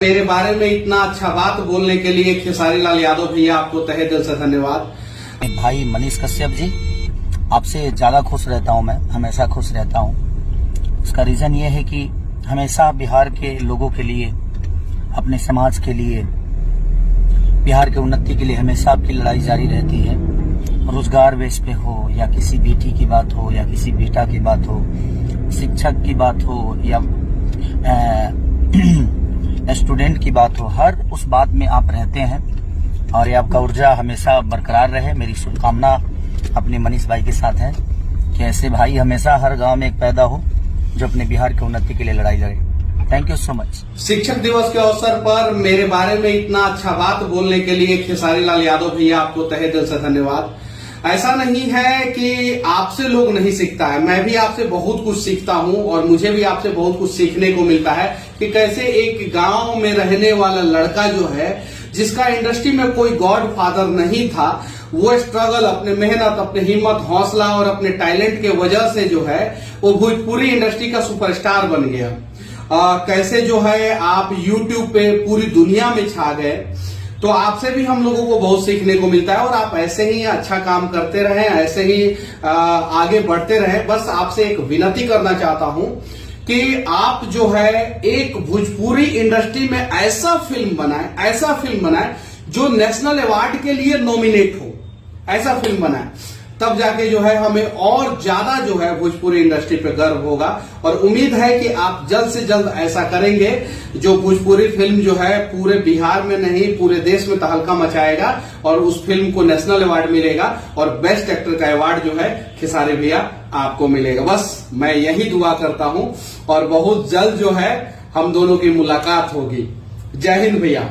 मेरे बारे में इतना अच्छा बात बोलने के लिए खेसारी लाल यादव भैया आपको तहे दिल से धन्यवाद। भाई मनीष कश्यप जी, आपसे ज्यादा खुश रहता हूं, मैं हमेशा खुश रहता हूं। उसका रीजन ये है कि हमेशा बिहार के लोगों के लिए, अपने समाज के लिए, बिहार के उन्नति के लिए हमेशा आपकी लड़ाई जारी रहती है। रोजगार बेस पे हो या किसी बेटी की बात हो या किसी बेटा की बात हो, शिक्षक की बात हो या स्टूडेंट की बात हो, हर उस बात में आप रहते हैं और ये आपका ऊर्जा हमेशा बरकरार रहे। मेरी शुभकामना अपने मनीष भाई के साथ है कि ऐसे भाई हमेशा हर गांव में एक पैदा हो जो अपने बिहार की उन्नति के लिए लड़ाई लड़े। Thank you so much. शिक्षक दिवस के अवसर पर मेरे बारे में इतना अच्छा बात बोलने के लिए खेसारी लाल यादव भैया आपको तहे दिल से धन्यवाद। ऐसा नहीं है कि आपसे लोग नहीं सीखता है, मैं भी आपसे बहुत कुछ सीखता हूं और मुझे भी आपसे बहुत कुछ सीखने को मिलता है कि कैसे एक गांव में रहने वाला लड़का जो है, जिसका इंडस्ट्री में कोई गॉड फादर नहीं था, वो स्ट्रगल, अपने मेहनत, अपने हिम्मत, हौसला और अपने टैलेंट के वजह से जो है वो भोजपुरी इंडस्ट्री का सुपरस्टार बन गया। कैसे जो है आप YouTube पे पूरी दुनिया में छा गए। तो आपसे भी हम लोगों को बहुत सीखने को मिलता है और आप ऐसे ही अच्छा काम करते रहें, ऐसे ही आगे बढ़ते रहें। बस आपसे एक विनती करना चाहता हूं कि आप जो है एक भोजपुरी इंडस्ट्री में ऐसा फिल्म बनाए जो नेशनल अवार्ड के लिए नॉमिनेट हो, ऐसा फिल्म बनाए, तब जाके जो है हमें और ज्यादा जो है भोजपुरी इंडस्ट्री पे गर्व होगा। और उम्मीद है कि आप जल्द से जल्द ऐसा करेंगे जो भोजपुरी फिल्म जो है पूरे बिहार में नहीं पूरे देश में तहलका मचाएगा और उस फिल्म को नेशनल अवार्ड मिलेगा और बेस्ट एक्टर का अवार्ड जो है खेसारी भैया आपको मिलेगा। बस मैं यही दुआ करता हूं और बहुत जल्द जो है हम दोनों की मुलाकात होगी। जय हिंद भैया।